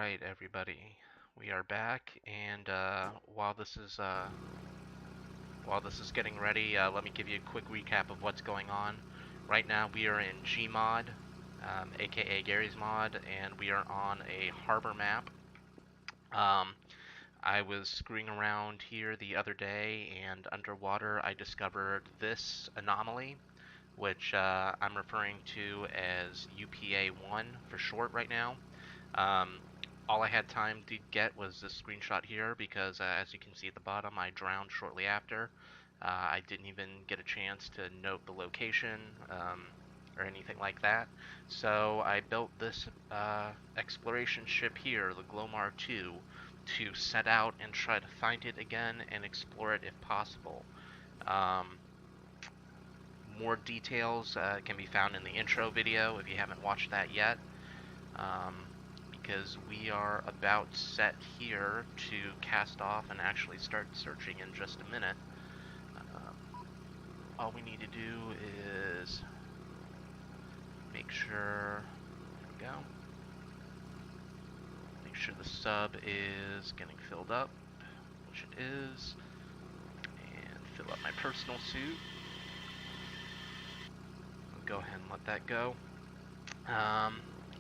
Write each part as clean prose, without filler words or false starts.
right, everybody, we are back, and while this is getting ready, let me give you a quick recap of what's going on. Right now, we are in Gmod, aka Garry's mod, and we are on a harbor map. I was screwing around here the other day, and underwater, I discovered this anomaly, which I'm referring to as UPA-1 for short right now. Um, all I had time to get was this screenshot here because, as you can see at the bottom, I drowned shortly after. I didn't even get a chance to note the location or anything like that. So I built this exploration ship here, the Glomar II, to set out and try to find it again and explore it if possible. More details can be found in the intro video if you haven't watched that yet. Because we are about set here to cast off and actually start searching in just a minute. All we need to do is make sure, there we go, make sure the sub is getting filled up, which it is, and fill up my personal suit. I'll go ahead and let that go.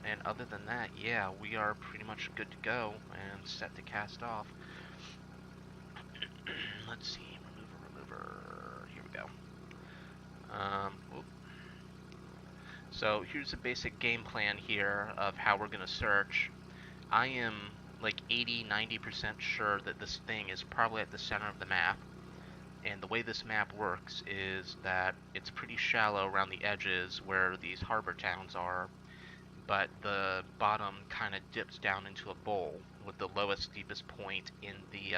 And other than that, yeah, we are pretty much good to go and set to cast off. Let's see, remover, here we go. So here's a basic game plan here of how we're going to search. I am like 80-90% sure that this thing is probably at the center of the map. And the way this map works is that it's pretty shallow around the edges where these harbor towns are, but the bottom kind of dips down into a bowl with the lowest, deepest point in the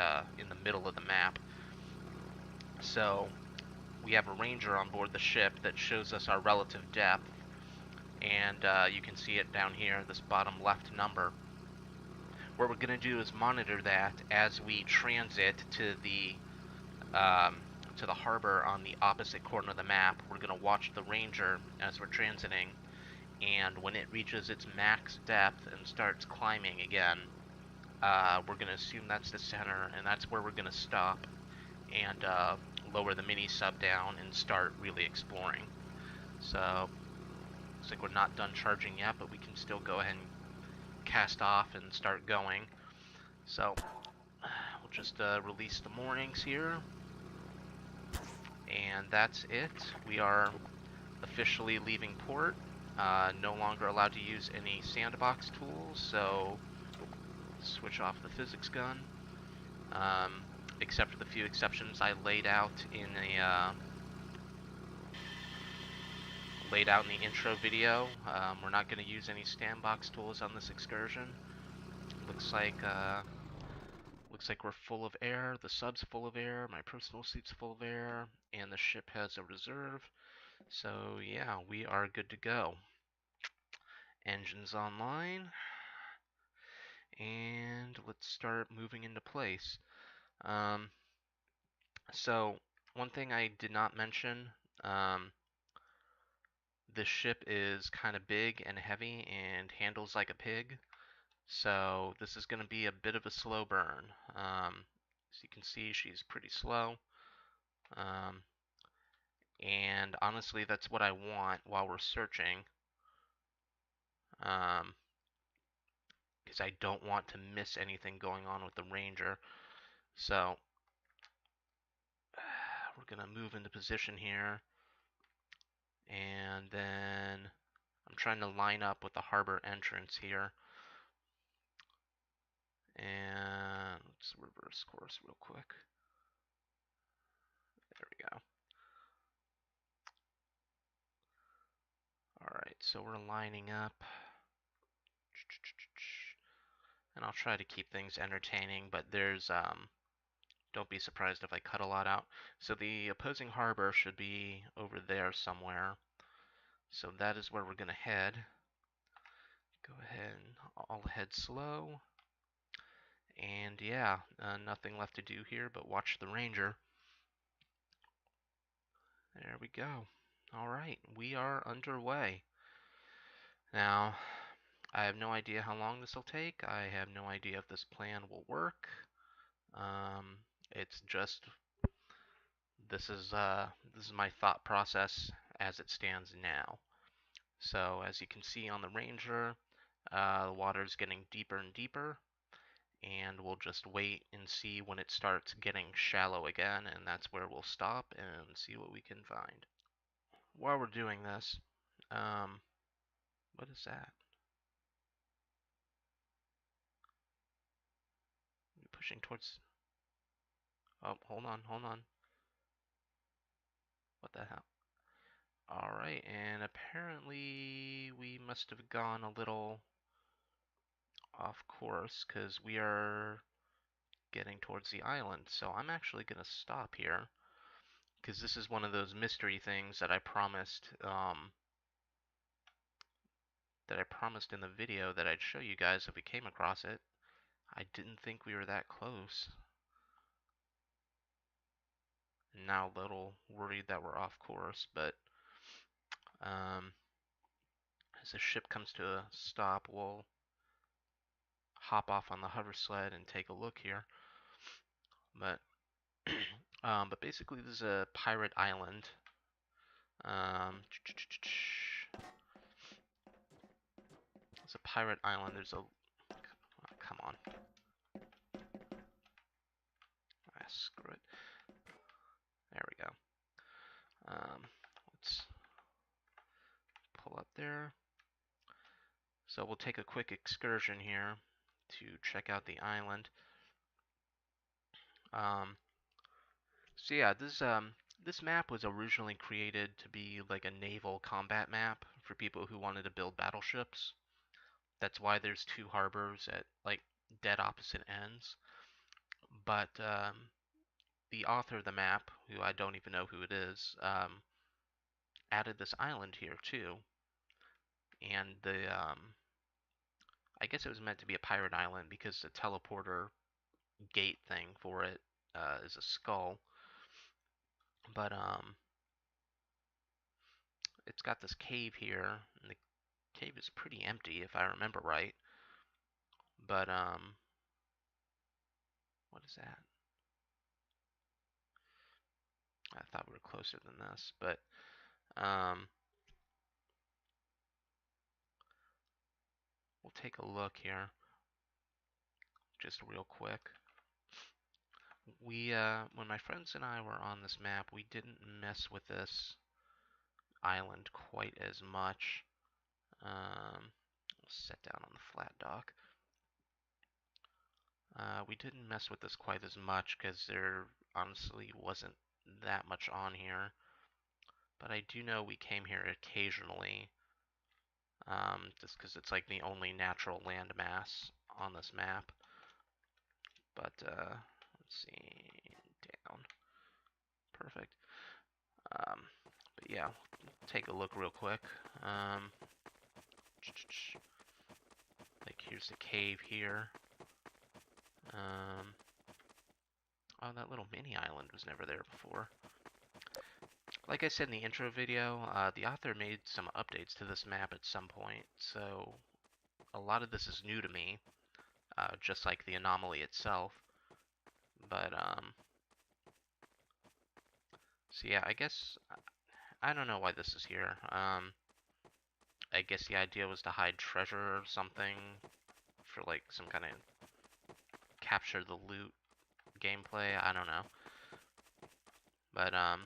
middle of the map. So we have a ranger on board the ship that shows us our relative depth, and you can see it down here, this bottom left number. What we're going to do is monitor that as we transit to the harbor on the opposite corner of the map. We're going to watch the ranger as we're transiting, and when it reaches its max depth and starts climbing again, we're going to assume that's the center, and that's where we're going to stop and lower the mini sub down and start really exploring. So looks like we're not done charging yet, but we can still go ahead and cast off and start going. So we'll just release the moorings here, and that's it. We are officially leaving port. No longer allowed to use any sandbox tools, so switch off the physics gun. Except for the few exceptions I laid out in the intro video. We're not going to use any sandbox tools on this excursion. Looks like we're full of air. The sub's full of air. My personal suit's full of air, and the ship has a reserve. So yeah, we are good to go. Engines online, and let's start moving into place. So one thing I did not mention, this ship is kind of big and heavy and handles like a pig, so this is going to be a bit of a slow burn. As you can see, she's pretty slow, and honestly that's what I want while we're searching, because I don't want to miss anything going on with the ranger. So we're going to move into position here, and then I'm trying to line up with the harbor entrance here. And let's reverse course real quick. There we go. Alright, so we're lining up. And I'll try to keep things entertaining, but there's, don't be surprised if I cut a lot out. So the opposing harbor should be over there somewhere. So that is where we're going to head. Go ahead and I'll head slow. And yeah, nothing left to do here but watch the ranger. There we go. Alright, we are underway. Now, I have no idea how long this will take. I have no idea if this plan will work. It's just this is my thought process as it stands now. So as you can see on the Ranger, the water is getting deeper and deeper, and we'll just wait and see when it starts getting shallow again, and that's where we'll stop and see what we can find. While we're doing this, what is that? You're pushing towards. Oh, hold on, hold on. What the hell? Alright, and apparently we must have gone a little off course because we are getting towards the island. So I'm actually going to stop here because this is one of those mystery things that I promised in the video that I'd show you guys if we came across it. I didn't think we were that close. Now a little worried that we're off course, but as the ship comes to a stop, we'll hop off on the hover sled and take a look here. But but basically this is a pirate island. It's a pirate island. There's a come on. Screw it. There we go. Let's pull up there. So we'll take a quick excursion here to check out the island. So yeah, this map was originally created to be like a naval combat map for people who wanted to build battleships. That's why there's two harbors at like dead opposite ends. But the author of the map, who I don't even know who it is, added this island here too. And I guess it was meant to be a pirate island because the teleporter gate thing for it is a skull. But it's got this cave here, and the cave is pretty empty if I remember right. But what is that? I thought we were closer than this, but we'll take a look here, just real quick. We when my friends and I were on this map, we didn't mess with this island quite as much. We'll sit down on the flat dock. We didn't mess with this quite as much because there honestly wasn't that much on here. But I do know we came here occasionally, just because it's like the only natural landmass on this map. But let's see, down, perfect. But yeah, take a look real quick. Like here's the cave here. Oh, that little mini island was never there before. Like I said in the intro video, the author made some updates to this map at some point, so a lot of this is new to me, just like the anomaly itself. But, so yeah, I guess, I don't know why this is here. I guess the idea was to hide treasure or something for like some kind of capture the loot gameplay, I don't know. But, I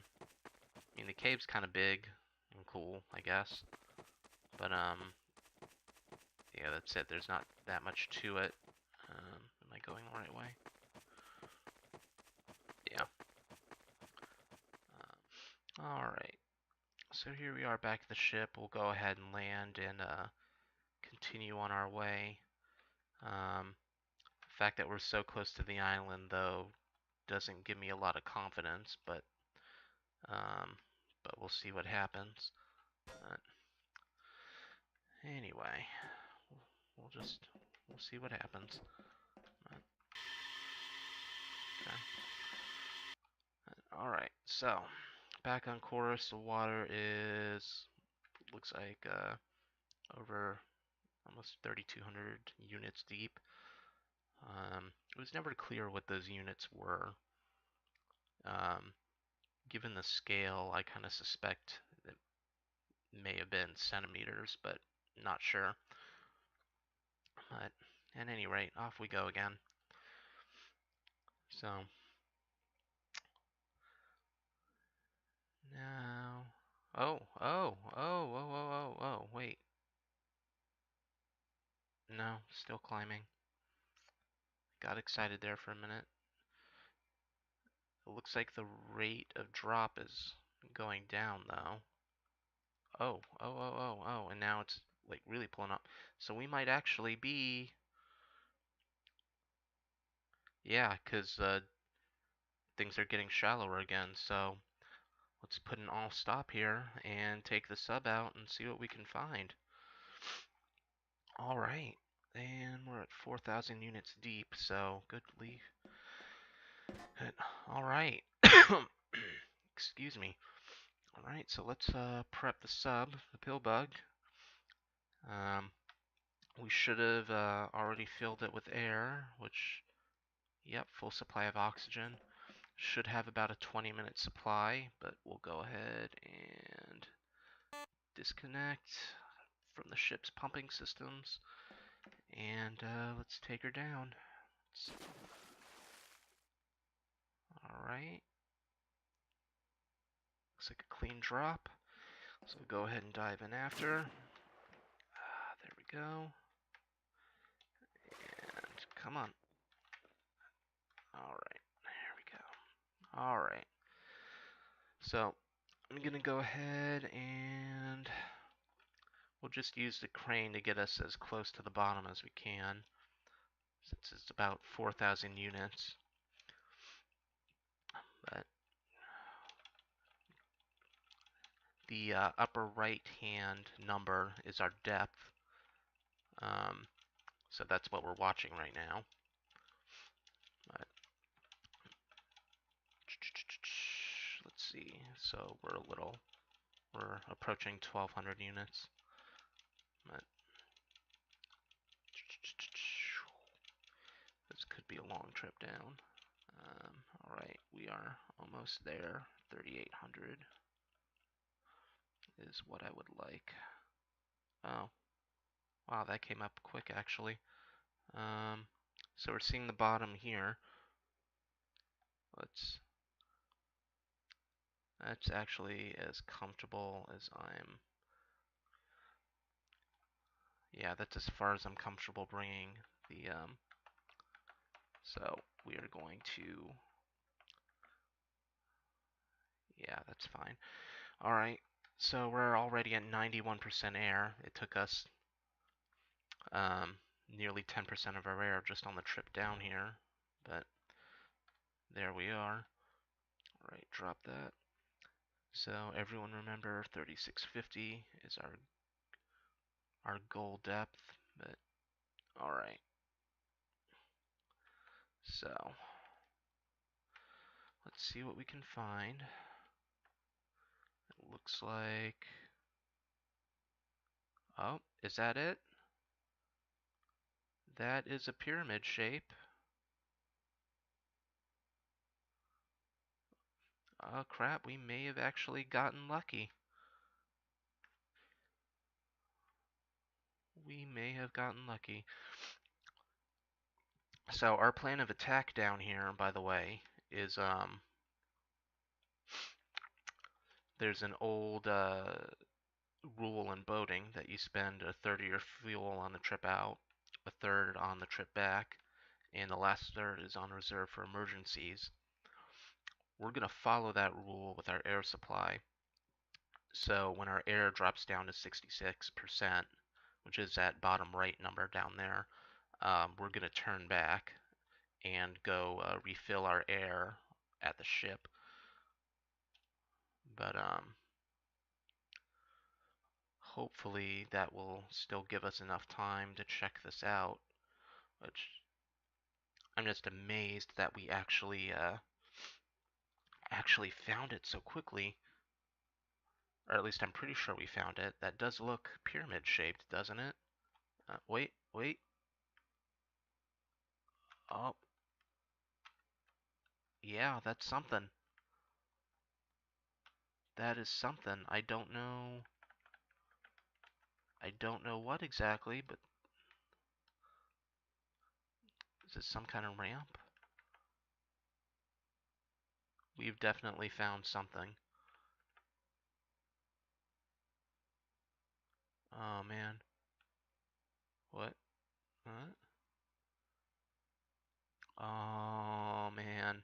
mean, the cave's kind of big and cool, I guess. But, yeah, that's it. There's not that much to it. Am I going the right way? Yeah. Alright. So here we are back at the ship. We'll go ahead and land and continue on our way. The fact that we're so close to the island, though, doesn't give me a lot of confidence, but we'll see what happens. Anyway, we'll see what happens. Okay. Alright, so back on course. The water is looks like over almost 3,200 units deep. It was never clear what those units were. Given the scale, I kind of suspect it may have been centimeters, but not sure. But at any rate, off we go again. So now, wait. No, still climbing. Got excited there for a minute. It looks like the rate of drop is going down though. And now it's like really pulling up. So we might actually be, yeah, because things are getting shallower again. So let's put an all stop here and take the sub out and see what we can find. All right, and we're at 4,000 units deep, so good leaf. All right, excuse me. All right, so let's prep the sub, the pill bug. We should have already filled it with air, which, yep, full supply of oxygen. Should have about a 20-minute supply, but we'll go ahead and disconnect from the ship's pumping systems, and let's take her down. All right. Looks like a clean drop. So we'll go ahead and dive in after. There we go. And come on. All right. There we go. All right. So I'm going to go ahead and we'll just use the crane to get us as close to the bottom as we can, since it's about 4,000 units. But the upper right hand number is our depth. So that's what we're watching right now. But let's see. So we're approaching 1,200 units. But this could be a long trip down. All right, we are almost there. 3,800 is what I would like. Oh, wow, that came up quick actually. So we're seeing the bottom here. That's actually as comfortable as I'm. Yeah, that's as far as I'm comfortable bringing the. So we are going to. Yeah, that's fine. All right. So we're already at 91% air. It took us nearly 10% of our air just on the trip down here, but there we are. All right, drop that. So everyone remember 3650 is our goal depth, but all right. So let's see what we can find. It looks like, oh, is that it? That is a pyramid shape. Oh crap, we may have actually gotten lucky. We may have gotten lucky. So our plan of attack down here, by the way, is there's an old rule in boating that you spend a third of your fuel on the trip out, a third on the trip back, and the last third is on reserve for emergencies. We're going to follow that rule with our air supply. So when our air drops down to 66%, which is that bottom right number down there, we're going to turn back and go refill our air at the ship. But hopefully that will still give us enough time to check this out, which I'm just amazed that we actually found it so quickly. Or at least I'm pretty sure we found it. That does look pyramid shaped, doesn't it? Wait, wait. Oh, yeah, that's something. That is something. I don't know. I don't know what exactly, but is it some kind of ramp? We've definitely found something. Oh man. What? What? Oh man.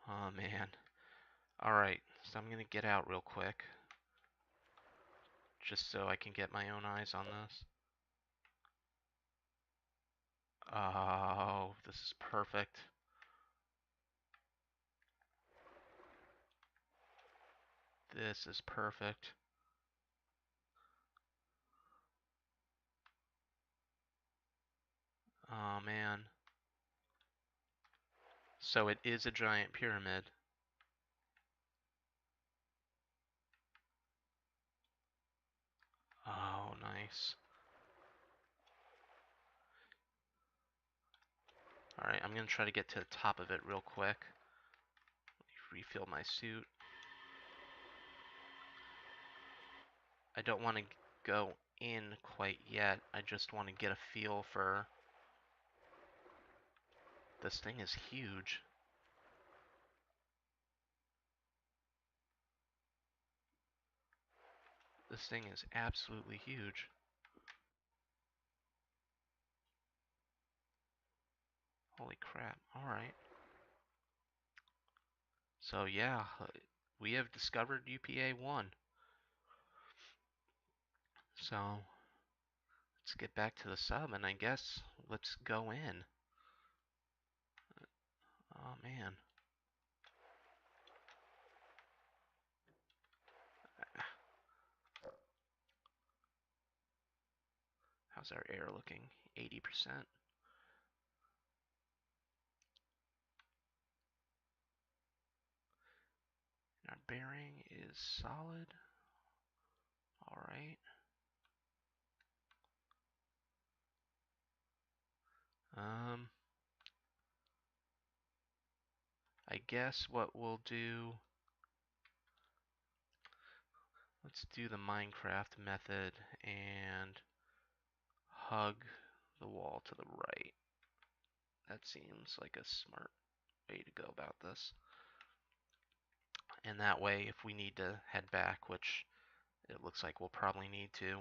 Oh man. Alright, so I'm gonna get out real quick. Just so I can get my own eyes on this. Oh, this is perfect. This is perfect. Oh man. So it is a giant pyramid. Oh, nice. Alright, I'm gonna try to get to the top of it real quick. Refill my suit. I don't want to go in quite yet. I just want to get a feel for... This thing is huge. This thing is absolutely huge. Holy crap. Alright. So yeah, we have discovered UPA-1. So let's get back to the sub and I guess let's go in. Oh man. How's our air looking? 80%. Our bearing is solid. Alright. I guess what we'll do... Let's do the Minecraft method and hug the wall to the right. That seems like a smart way to go about this. And that way, if we need to head back, which it looks like we'll probably need to,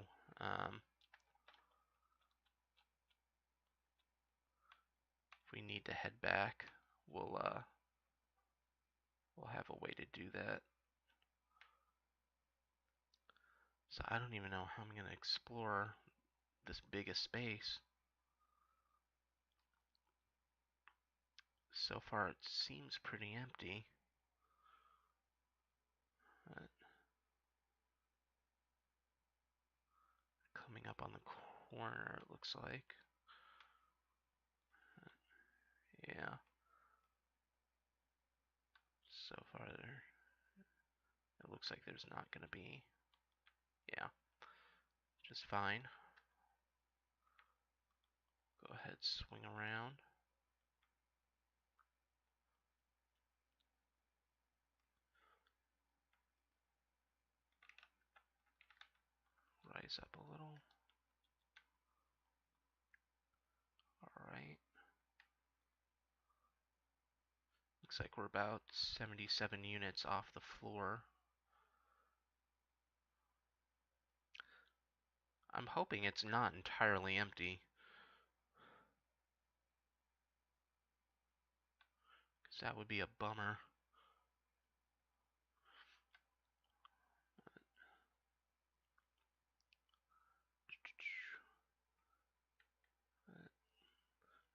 if we need to head back, we'll have a way to do that. So I don't even know how I'm going to explore this big a space. So far, it seems pretty empty. Coming up on the corner, it looks like. Yeah. So far, it looks like there's not going to be. Yeah. Just fine. Go ahead, swing around. Rise up a little. Alright. Looks like we're about 77 units off the floor. I'm hoping it's not entirely empty. Because that would be a bummer.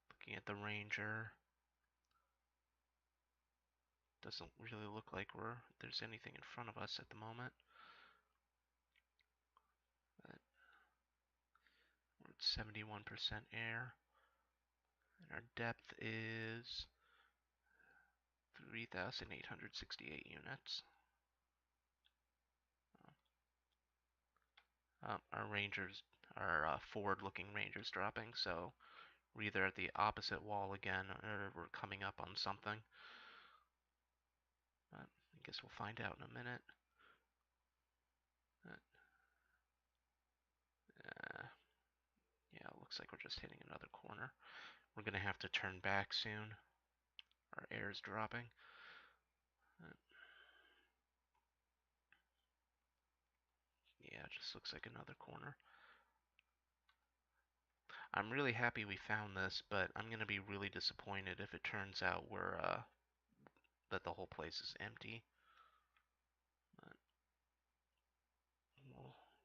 Looking at the Ranger. Doesn't really look like there's anything in front of us at the moment. But we're at 71% air. And our depth is 3,868 units. Our rangers, our forward-looking rangers dropping, so we're either at the opposite wall again, or we're coming up on something. I guess we'll find out in a minute. Yeah, it looks like we're just hitting another corner. We're gonna have to turn back soon. Our air's dropping. Yeah, it just looks like another corner. I'm really happy we found this, but I'm gonna be really disappointed if it turns out that the whole place is empty. But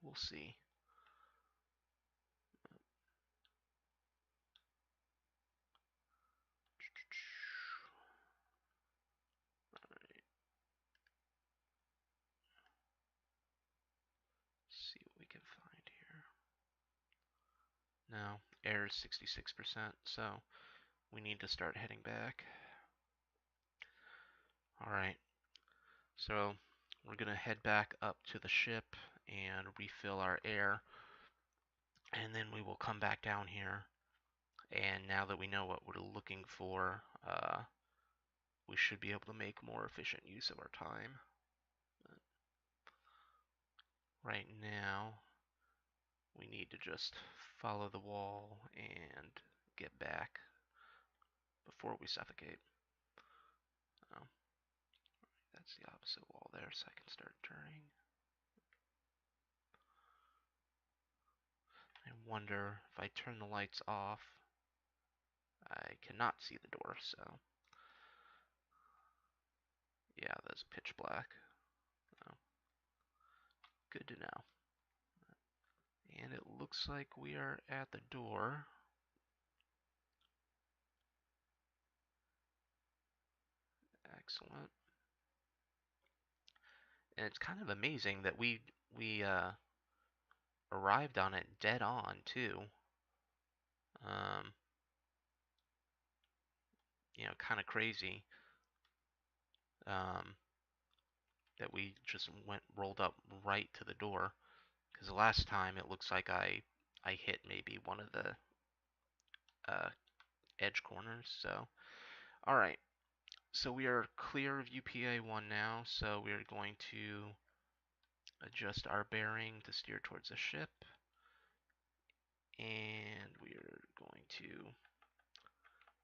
we'll see. Alright. See what we can find here. No, air is 66%, so we need to start heading back. Alright, so we're gonna head back up to the ship and refill our air, and then we will come back down here. And now that we know what we're looking for, we should be able to make more efficient use of our time. But right now, we need to just follow the wall and get back before we suffocate. Oh, that's the opposite wall there, so I can start turning. I wonder if I turn the lights off, I cannot see the door, so yeah, that's pitch black. Oh, good to know. And it looks like we are at the door. Excellent. And it's kind of amazing that we arrived on it dead on too. Um, kind of crazy um, that we just rolled up right to the door. Because the last time it looks like I hit maybe one of the uh, edge corners. So, all right. So we are clear of UPA-1 now. So we are going to adjust our bearing to steer towards the ship, and we are going to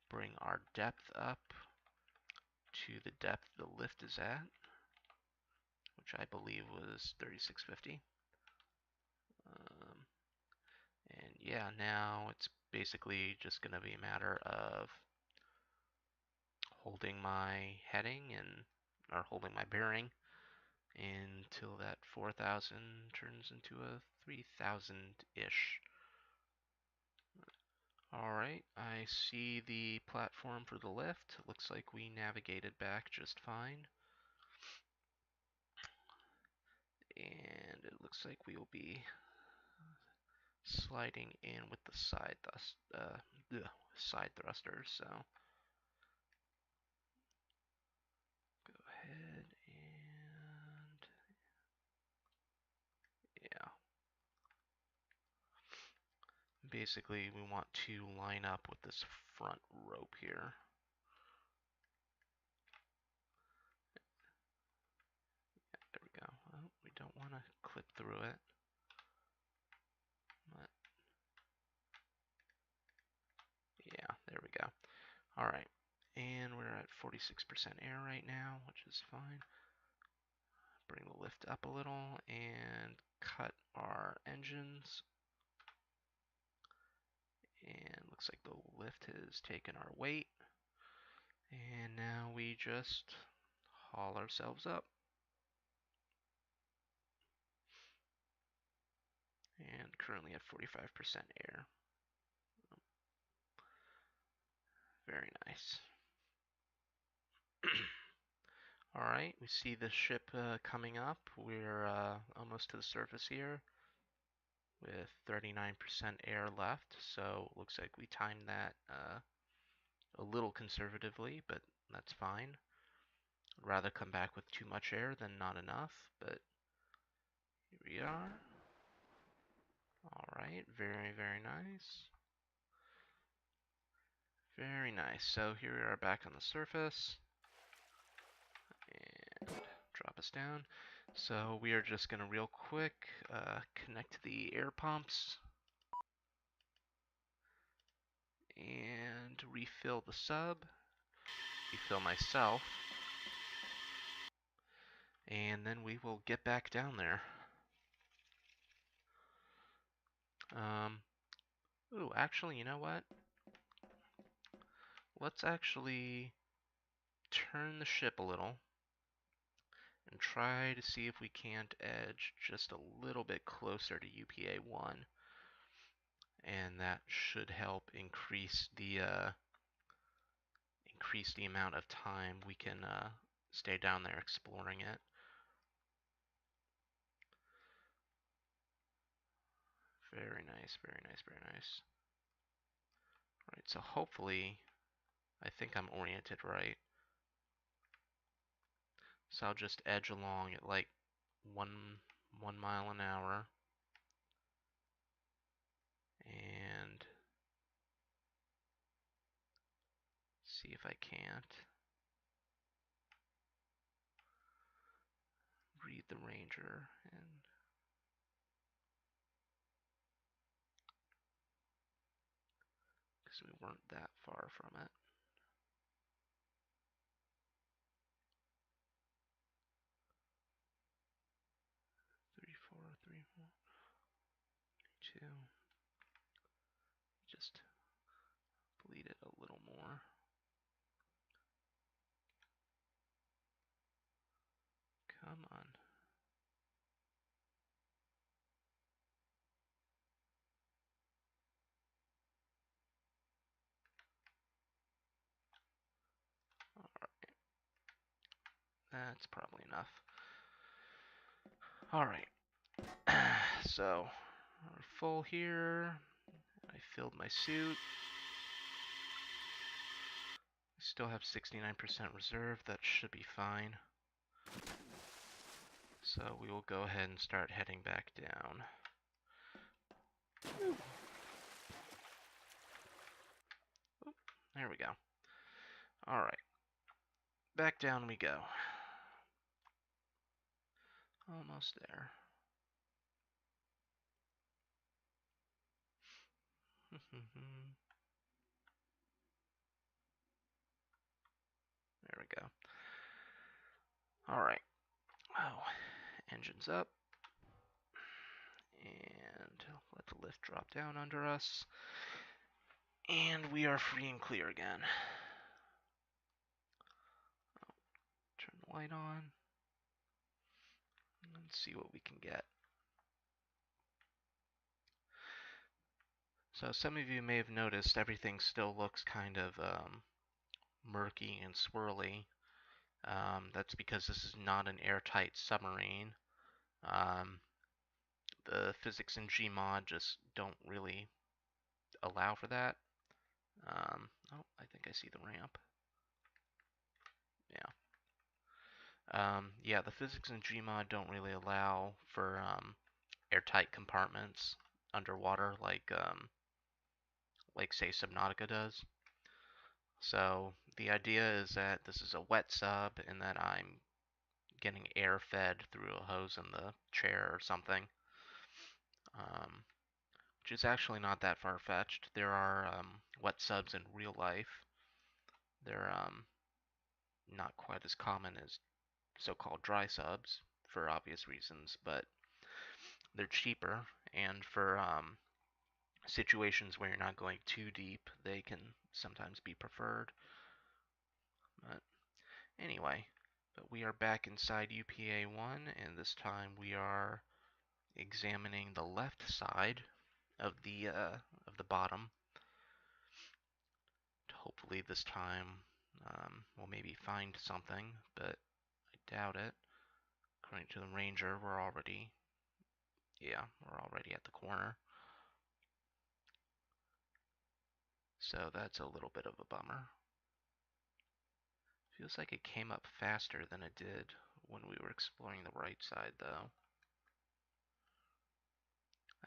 bring our depth up to the depth the lift is at, which I believe was 3650. And yeah, now it's basically just going to be a matter of holding my heading or holding my bearing until that 4,000 turns into a 3,000-ish. Alright, I see the platform for the lift. Looks like we navigated back just fine. And it looks like we will be sliding in with the side thrusters, so go ahead and yeah. Basically, we want to line up with this front rope here. Yeah, there we go. Well, we don't want to clip through it. But yeah, there we go. Alright, and we're at 46% air right now, which is fine. Bring the lift up a little and cut our engines. And looks like the lift has taken our weight. And now we just haul ourselves up. And currently at 45% air. Very nice. Alright, we see the ship coming up. We're almost to the surface here with 39% air left. So it looks like we timed that a little conservatively, but that's fine. I'd rather come back with too much air than not enough, but here we are. Alright, very, very nice. Very nice. So here we are back on the surface. And drop us down. So we are just going to real quick connect the air pumps and refill the sub, refill myself, and then we will get back down there. Ooh, actually, you know what? Let's actually turn the ship a little and try to see if we can't edge just a little bit closer to UPA-1. And that should help increase the amount of time we can stay down there exploring it. Very nice, very nice, very nice. Alright, so hopefully, I think I'm oriented right. So I'll just edge along at like one mile an hour. And see if I can't read the ranger and because we weren't that far from it. Three, four, two. Just bleed it a little more. Come on. Alright. That's probably enough. Alright. So, we're full here. I filled my suit. I still have 69% reserve. That should be fine. So we will go ahead and start heading back down. Ooh. Oop, there we go. Alright. Back down we go. Almost there. There we go. Alright. Oh, engine's up. And let the lift drop down under us. And we are free and clear again. Turn the light on. And see what we can get. So some of you may have noticed everything still looks kind of murky and swirly. That's because this is not an airtight submarine. The physics in Gmod just don't really allow for that. Oh, I think I see the ramp. Yeah. Yeah, the physics in Gmod don't really allow for airtight compartments underwater like say Subnautica does. So the idea is that this is a wet sub and that I'm getting air fed through a hose in the chair or something, which is actually not that far-fetched. There are wet subs in real life. They're not quite as common as so-called dry subs for obvious reasons, but they're cheaper, and for situations where you're not going too deep, they can sometimes be preferred. But anyway, but we are back inside UPA-1, and this time we are examining the left side of the bottom. Hopefully this time we'll maybe find something, but I doubt it. According to the ranger, we're already at the corner. So that's a little bit of a bummer. Feels like it came up faster than it did when we were exploring the right side, though.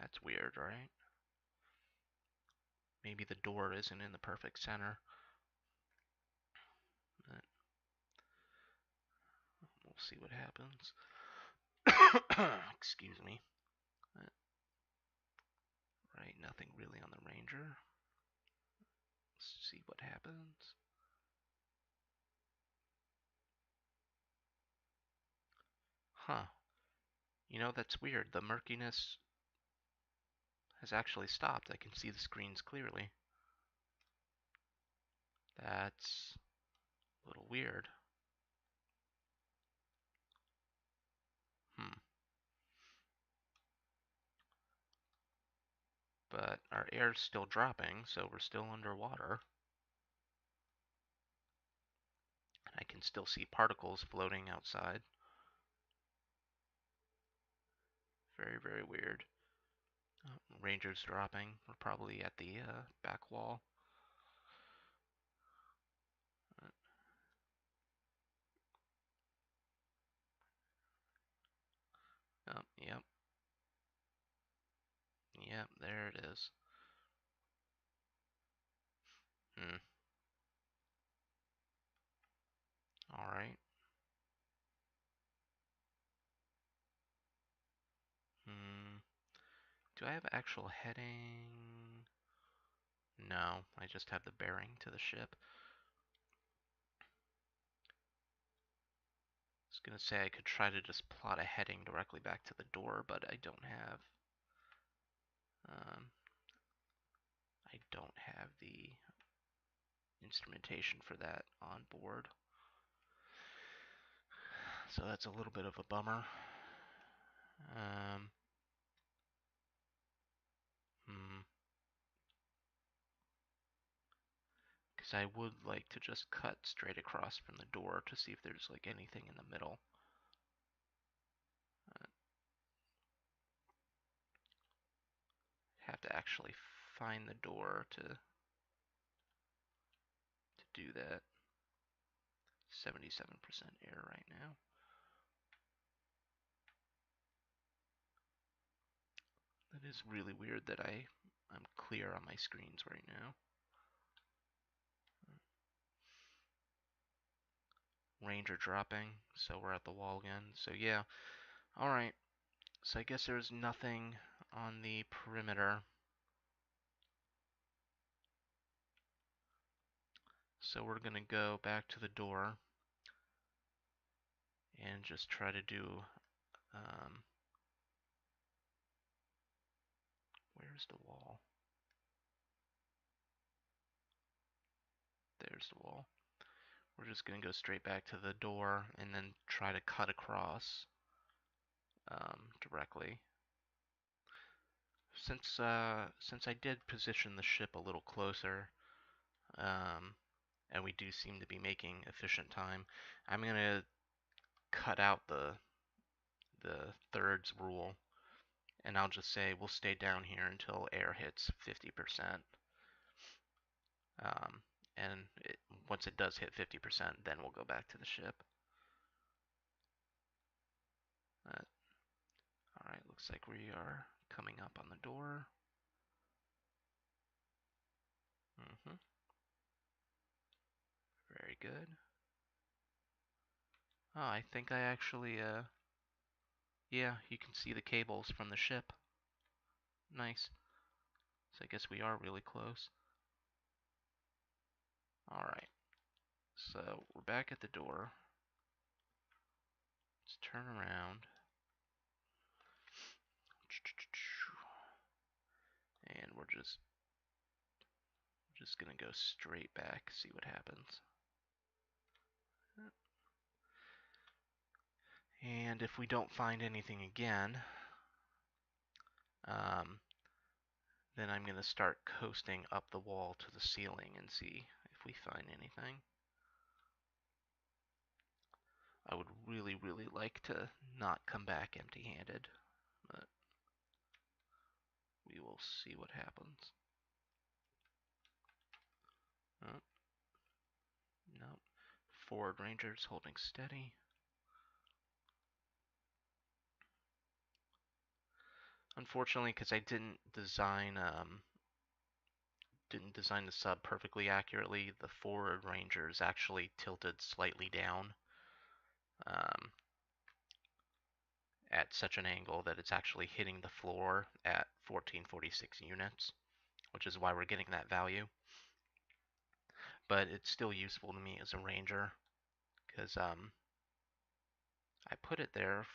That's weird, right? Maybe the door isn't in the perfect center. But we'll see what happens. Excuse me. Right, nothing really on the Ranger. Let's see what happens. Huh. You know, that's weird. The murkiness has actually stopped. I can see the screens clearly. That's a little weird. But our air's still dropping, so we're still underwater. And I can still see particles floating outside. Very, very weird. Oh, Ranger's dropping. We're probably at the back wall. Oh, yep. Yep, there it is. Alright. Do I have actual heading? No, I just have the bearing to the ship. I was gonna say I could try to just plot a heading directly back to the door, but I don't have the instrumentation for that on board. So that's a little bit of a bummer. Because I would like to just cut straight across from the door to see if there's like anything in the middle. Have to actually find the door to do that. 77% air right now. That is really weird that I'm clear on my screens right now. Ranger dropping, so we're at the wall again. So yeah, alright. So I guess there's nothing on the perimeter. So we're gonna go back to the door and just try to do, where's the wall? There's the wall. We're just gonna go straight back to the door and then try to cut across directly. Since I did position the ship a little closer, and we do seem to be making efficient time, I'm gonna cut out the thirds rule, and I'll just say we'll stay down here until air hits 50%. And once it does hit 50%, then we'll go back to the ship. Alright, looks like we are coming up on the door. Very good. Oh, I think I actually, yeah, you can see the cables from the ship. Nice. So I guess we are really close. Alright. So we're back at the door. Let's turn around. And we're just gonna go straight back, see what happens. And if we don't find anything again, then I'm gonna start coasting up the wall to the ceiling and see if we find anything. I would really, really like to not come back empty-handed, but we will see what happens. Oh, nope. Forward Rangers holding steady. Unfortunately, because I didn't design the sub perfectly accurately, the forward ranger is actually tilted slightly down um, at such an angle that it's actually hitting the floor at 1446 units, which is why we're getting that value. But it's still useful to me as a ranger because I put it there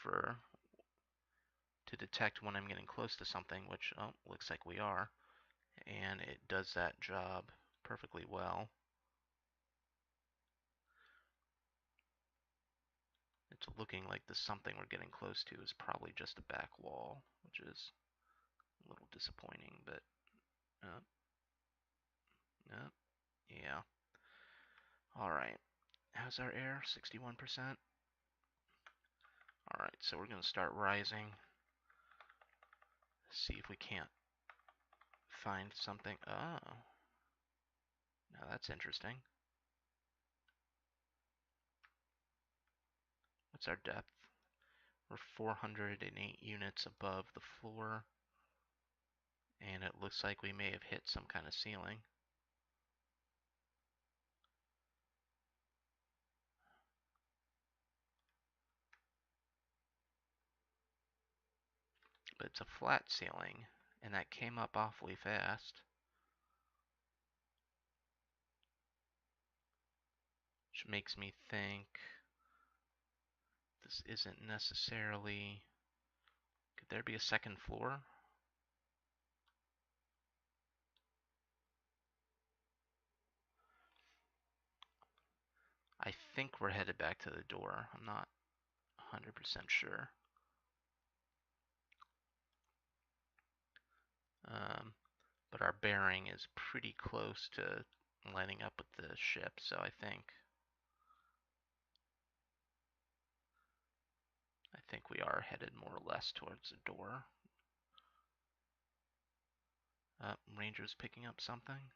to detect when I'm getting close to something, which looks like we are, and it does that job perfectly well. It's looking like the something we're getting close to is probably just a back wall, which is a little disappointing, but uh, uh, yeah. Alright, how's our air? 61%? Alright, so we're going to start rising. See if we can't find something. Oh, now that's interesting. What's our depth? We're 408 units above the floor, and it looks like we may have hit some kind of ceiling. But it's a flat ceiling, and that came up awfully fast. Which makes me think this isn't necessarily... Could there be a second floor? I think we're headed back to the door. I'm not 100% sure. But our bearing is pretty close to lining up with the ship, so I think we are headed more or less towards the door. Ranger's picking up something.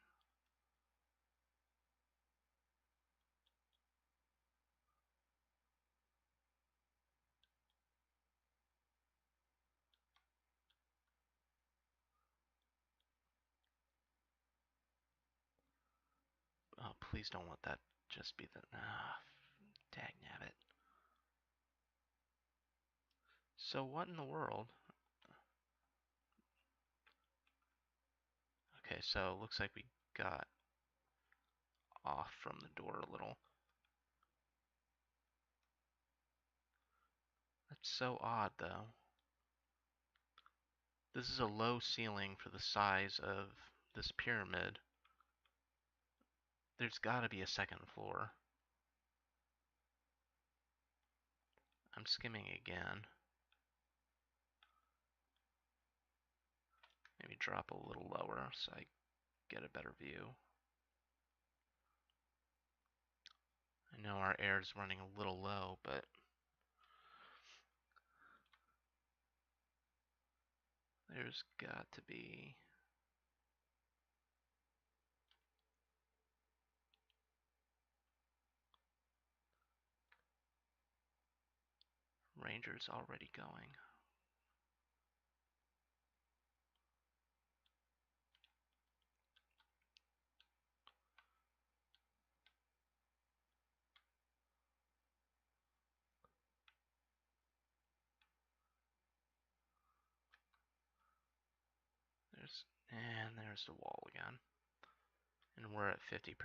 Oh, please don't let that just be the... dagnabbit. So what in the world? Okay, so it looks like we got off from the door a little. That's so odd, though. This is a low ceiling for the size of this pyramid. There's got to be a second floor. I'm skimming again. Maybe drop a little lower so I get a better view. I know our air is running a little low, but there's got to be... Ranger's already going. There's the wall again. And we're at 50%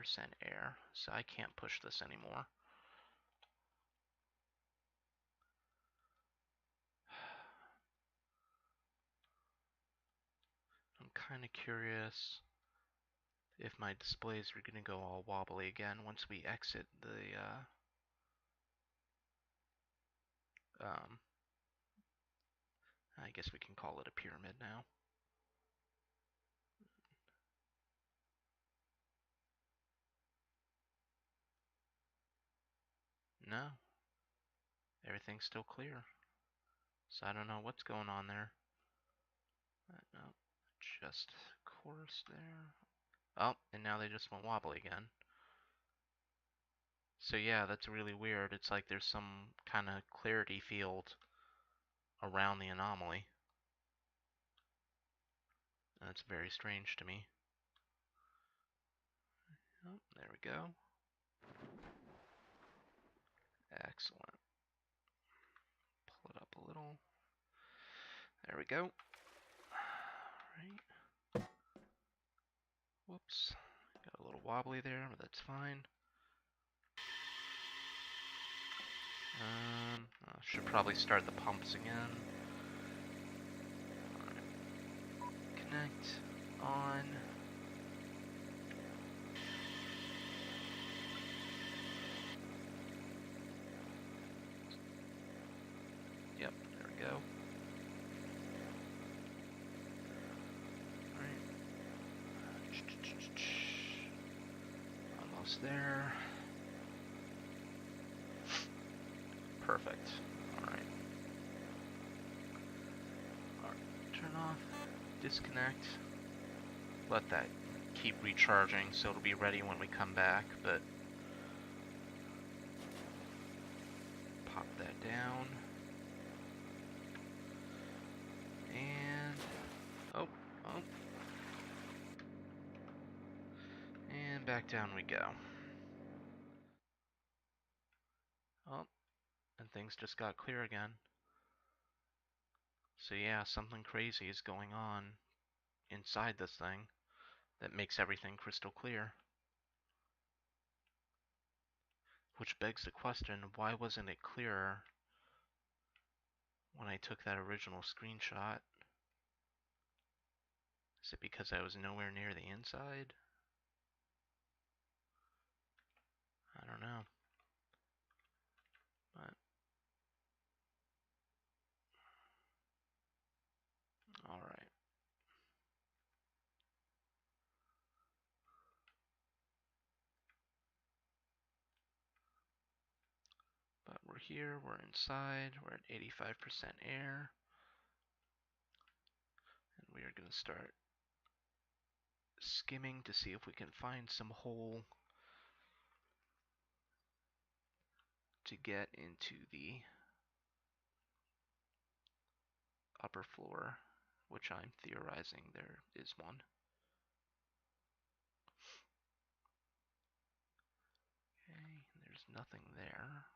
air, so I can't push this anymore. I'm kind of curious if my displays are going to go all wobbly again once we exit the I guess we can call it a pyramid now. No, everything's still clear. So I don't know what's going on there. No, just course there. Oh, and now they just went wobbly again. So yeah, that's really weird. It's like there's some kind of clarity field around the anomaly. That's very strange to me. Oh, there we go. Excellent. Pull it up a little. There we go. Alright. Whoops. Got a little wobbly there, but that's fine. I should probably start the pumps again. Alright. Connect. On. Yep, there we go. Alright. Almost there. Perfect. Alright. Alright, turn off, disconnect. Let that keep recharging so it'll be ready when we come back, but pop that down. And oh. And back down we go. Oh, and things just got clear again. So yeah, something crazy is going on inside this thing that makes everything crystal clear. Which begs the question, why wasn't it clearer when I took that original screenshot? Is it because I was nowhere near the inside? I don't know. But alright. But we're here, we're inside, we're at 85% air. And we are going to start skimming to see if we can find some hole to get into the upper floor, which I'm theorizing there is one. Okay, there's nothing there.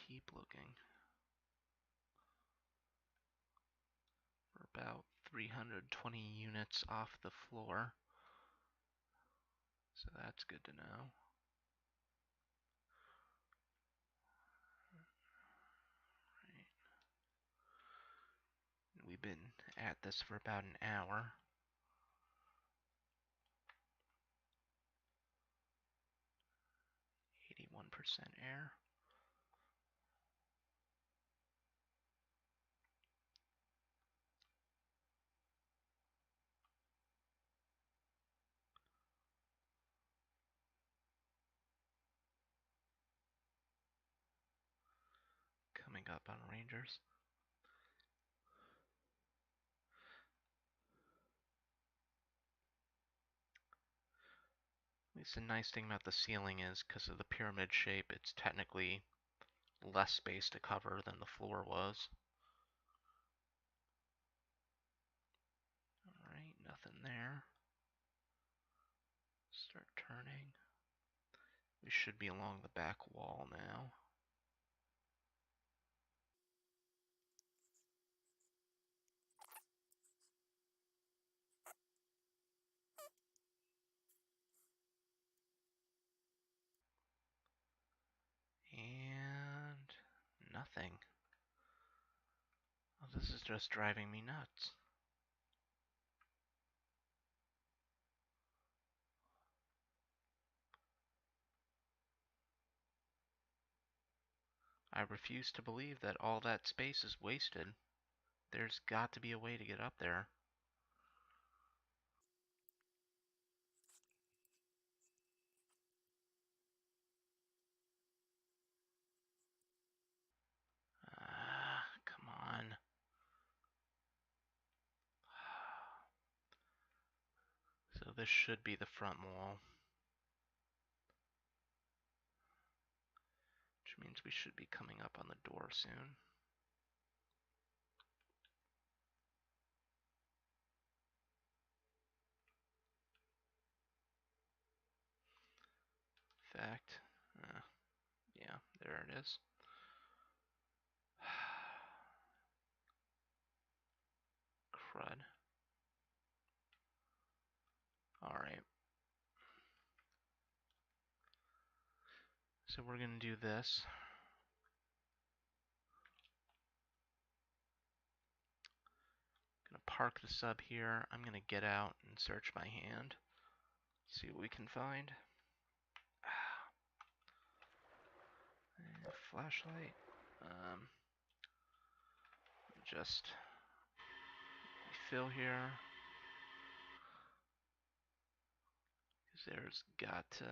Keep looking. We're about 320 units off the floor, so that's good to know. Right. We've been at this for about an hour. %, air. Coming up on Rangers. At least the nice thing about the ceiling is, because of the pyramid shape, it's technically less space to cover than the floor was. Alright, nothing there. Start turning. We should be along the back wall now. And nothing. Oh, this is just driving me nuts. I refuse to believe that all that space is wasted. There's got to be a way to get up there. Ah, come on. So this should be the front wall. Which means we should be coming up on the door soon. fact. Yeah, there it is. Crud. Alright. So we're going to do this. Gonna park the sub here. I'm gonna get out and search my hand. See what we can find. Flashlight. Just refill here. Because there's got to...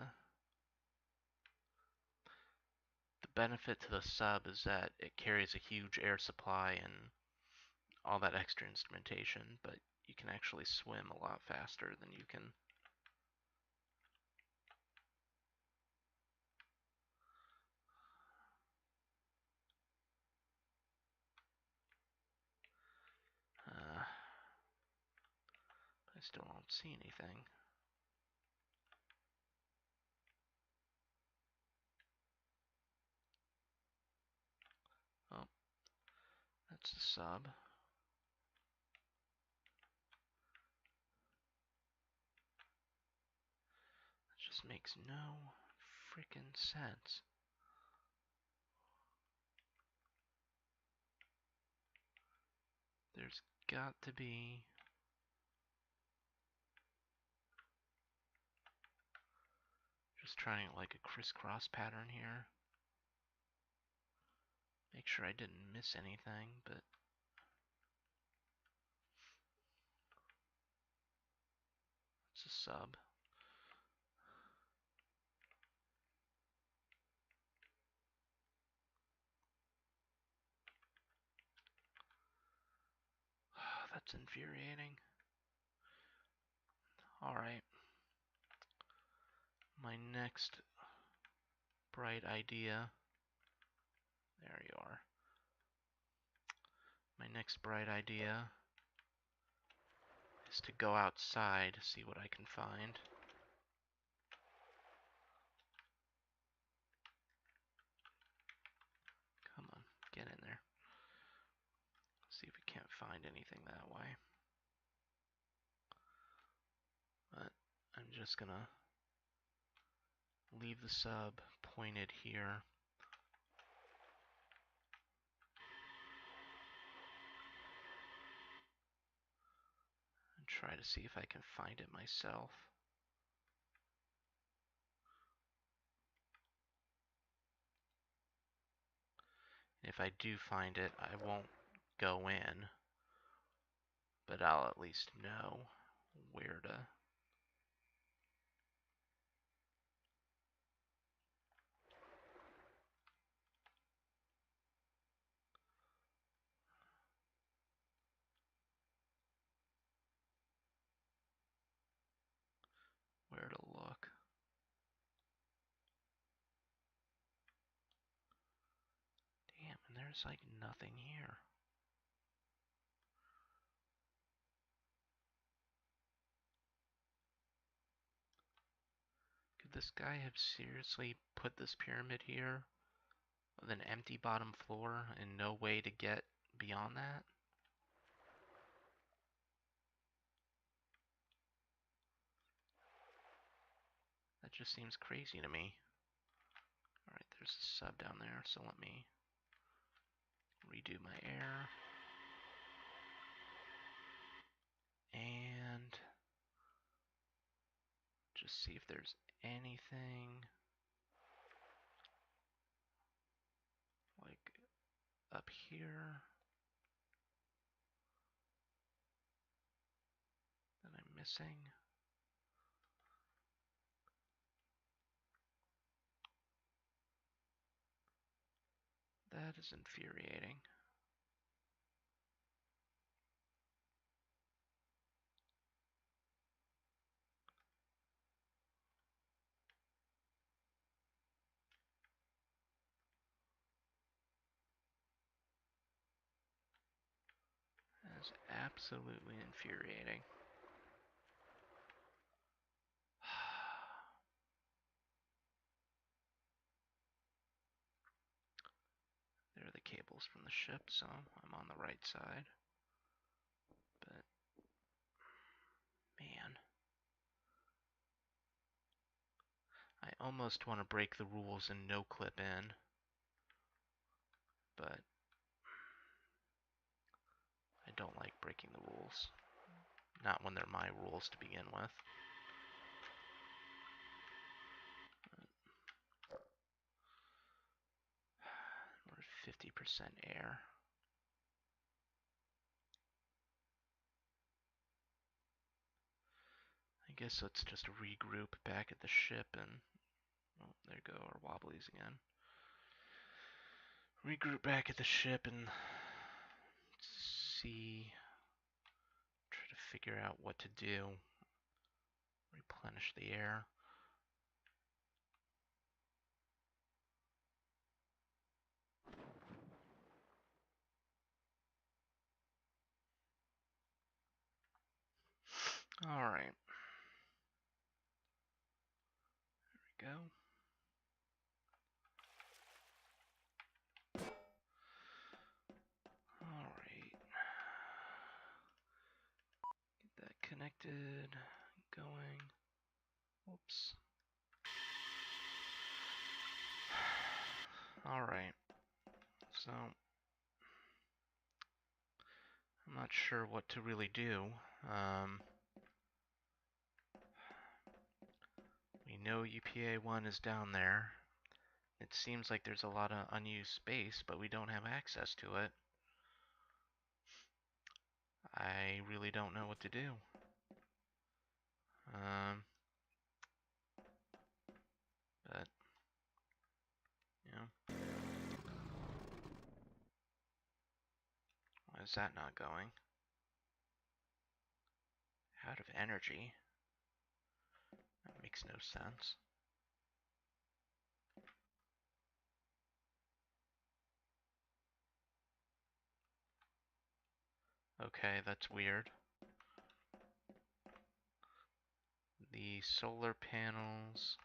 The benefit to the sub is that it carries a huge air supply and all that extra instrumentation, but you can actually swim a lot faster than you can. I still don't see anything. Oh, that's the sub. That just makes no freaking sense. There's got to be... Just trying like a crisscross pattern here. Make sure I didn't miss anything, but... It's a sub. That's infuriating. Alright. My next bright idea... There you are. My next bright idea is to go outside to see what I can find. Come on, get in there. See if we can't find anything that way. But I'm just gonna leave the sub pointed here. And try to see if I can find it myself. If I do find it, I won't go in, but I'll at least know where to... where to look. Damn, and there's like nothing here. Could this guy have seriously put this pyramid here with an empty bottom floor and no way to get beyond that? That just seems crazy to me. Alright, there's a sub down there, so let me redo my air. And just see if there's anything like up here that I'm missing. That is infuriating. That is absolutely infuriating. cables from the ship, so I'm on the right side. But, man. I almost want to break the rules and no clip in, but I don't like breaking the rules. Not when they're my rules to begin with. We're at 50% air. I guess let's just regroup back at the ship and, oh, there go our wobblies again. Regroup back at the ship and see, try to figure out what to do. Replenish the air. Alright. There we go. Alright. Get that connected, going. Whoops. Alright. So, I'm not sure what to really do. We know UPA-1 is down there. It seems like there's a lot of unused space, but we don't have access to it. I really don't know what to do. But, you know. Why is that not going? Out of energy? That makes no sense. Okay, that's weird. The solar panels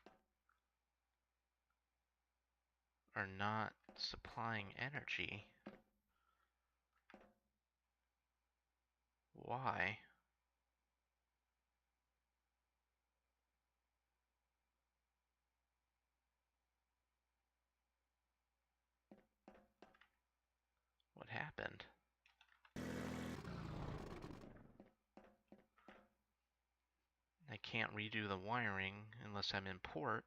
are not supplying energy. Why? What happened? I can't redo the wiring unless I'm in port.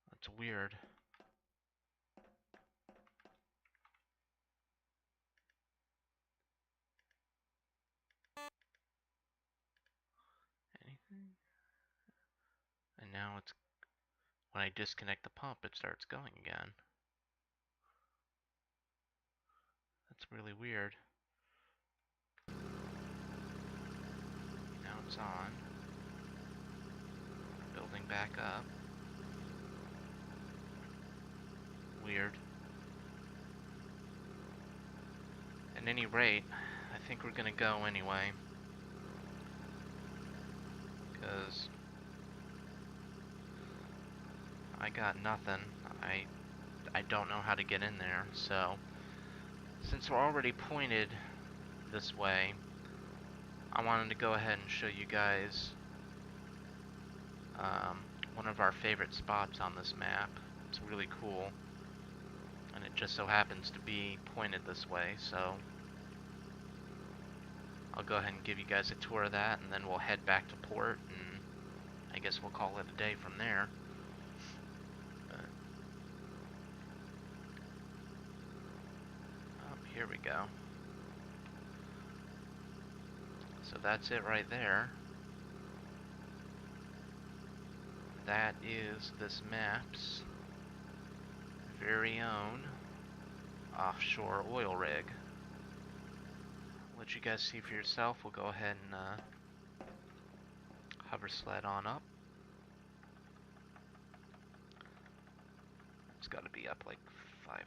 That's weird. Anything? And now it's, when I disconnect the pump, it starts going again. That's really weird. Now it's on. Building back up. Weird. At any rate, I think we're gonna go anyway. Because I got nothing. I don't know how to get in there, so since we're already pointed this way, I wanted to go ahead and show you guys one of our favorite spots on this map. It's really cool, and it just so happens to be pointed this way, so I'll go ahead and give you guys a tour of that, and then we'll head back to port, and I guess we'll call it a day from there. Here we go. So that's it right there. That is this map's very own offshore oil rig. Let you guys see for yourself. We'll go ahead and hover sled on up. It's got to be up like 500.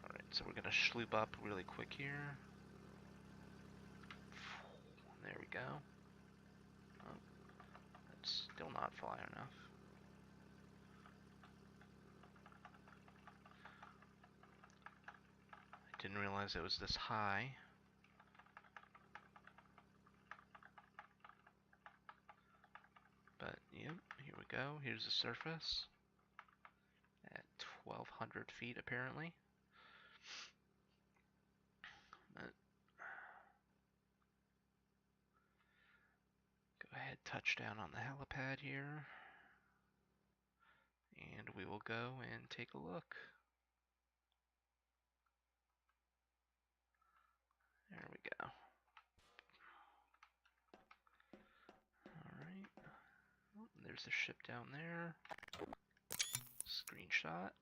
Alright, so we're going to sloop up really quick here. There we go. Oh, that's Still not fly enough. I didn't realize it was this high. But, yep, here we go. Here's the surface. At 1,200 feet, apparently. But go ahead, touch down on the helipad here. And we will go and take a look. There we go. Alright. Oh, there's the ship down there. Screenshot.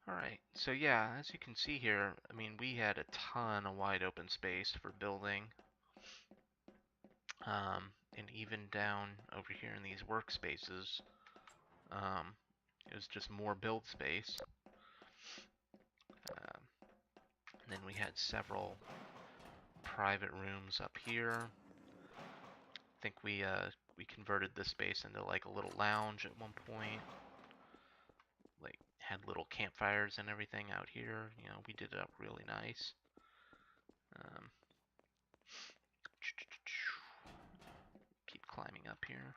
Alright, so yeah, as you can see here, I mean, we had a ton of wide open space for building. And even down over here in these workspaces, it was just more build space. And then we had several private rooms up here. I think we converted this space into like a little lounge at one point. Like had little campfires and everything out here. You know, we did it up really nice. Keep climbing up here.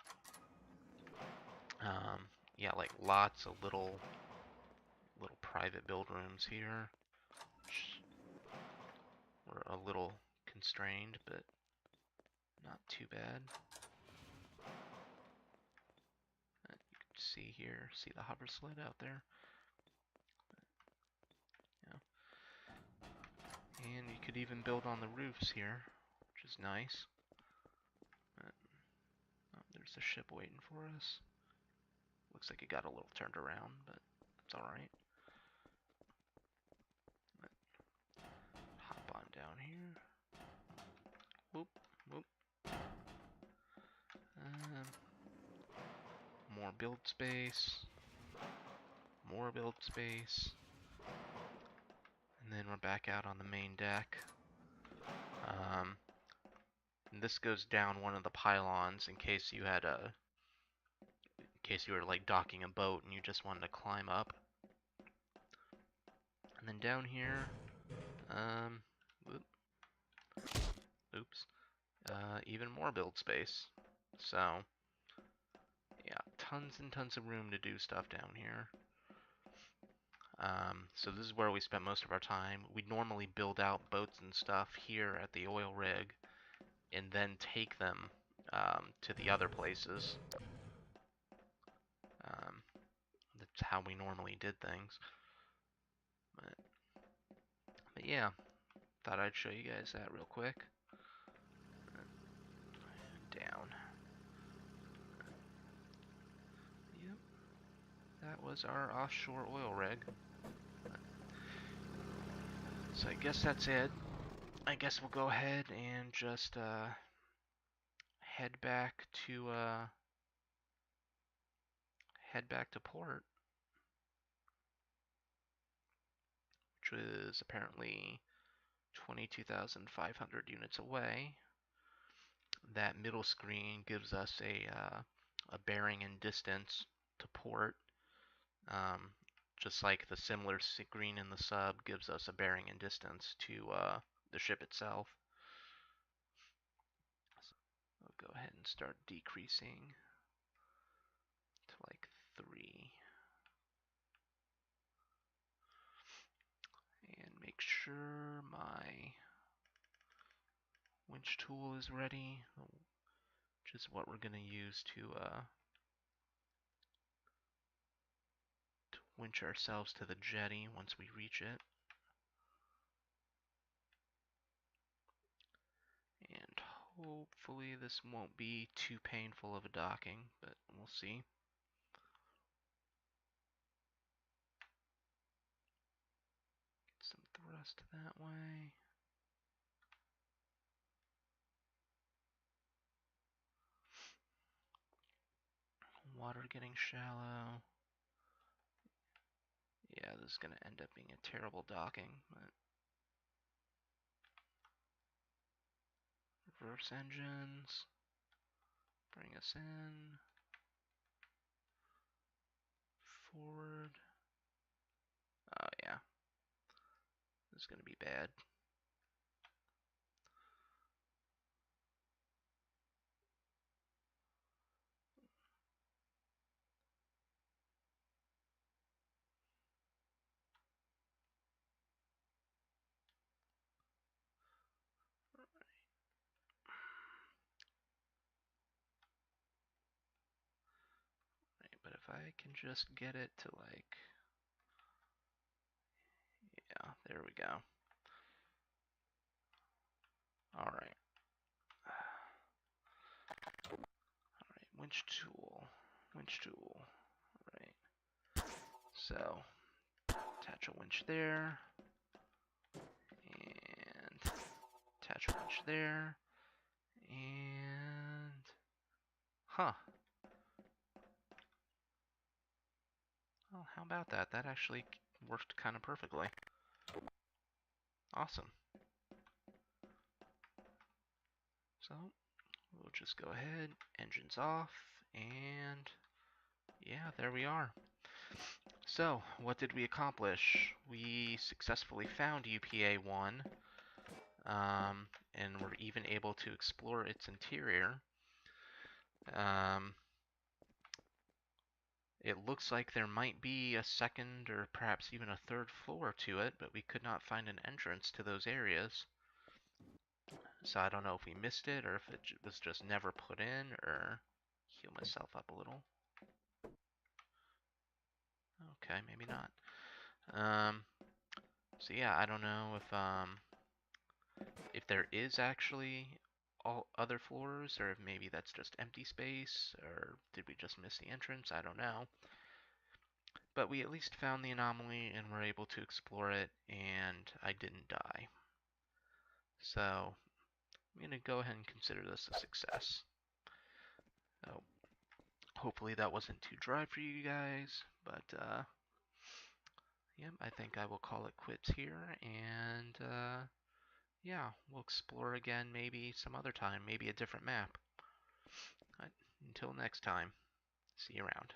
Yeah, like lots of little private build rooms here. We're a little constrained, but not too bad. You can see here, see the hover sled out there. Yeah. And you could even build on the roofs here, which is nice. But, oh, there's the ship waiting for us. Looks like it got a little turned around, but it's alright. Hop on down here. Whoop, whoop. More build space. More build space. And then we're back out on the main deck. And this goes down one of the pylons in case you had in case you were like docking a boat and you just wanted to climb up. And then down here, oops, even more build space. So, yeah, tons and tons of room to do stuff down here. So this is where we spent most of our time. We normally build out boats and stuff here at the oil rig and then take them to the other places. That's how we normally did things. But yeah, thought I'd show you guys that real quick. Down. Yep, that was our offshore oil rig. So I guess that's it. I guess we'll go ahead and just head back to port, which was apparently 22,500 units away. That middle screen gives us a bearing and distance to port, just like the similar screen in the sub gives us a bearing and distance to the ship itself. So I'll go ahead and start decreasing to like 3. And make sure my winch tool is ready, which is what we're going to use to winch ourselves to the jetty once we reach it. And hopefully this won't be too painful of a docking, but we'll see. Get some thrust that way. Water getting shallow. Yeah, this is going to end up being a terrible docking, but reverse engines. this in. Forward. Oh yeah. This is going to be bad. Right, but if I can just get it to like, yeah, there we go. All right. All right, winch tool. All right. So, attach a winch there, and attach a winch there, and, huh. Well, how about that? That actually worked kind of perfectly. Awesome. So, we'll just go ahead, engines off, and yeah, there we are. So, what did we accomplish? We successfully found UPA-1, and were even able to explore its interior. It looks like there might be a second or perhaps even a third floor to it, but we could not find an entrance to those areas. So I don't know if we missed it or if it was just never put in, or heal myself up a little. Okay, maybe not. So yeah, I don't know if there is actually all other floors, or if maybe that's just empty space, or did we just miss the entrance? I don't know. But we at least found the anomaly and were able to explore it, and I didn't die. So I'm going to go ahead and consider this a success. So hopefully that wasn't too dry for you guys, but yeah, I think I will call it quits here, and yeah, we'll explore again maybe some other time, maybe a different map. Until next time, see you around.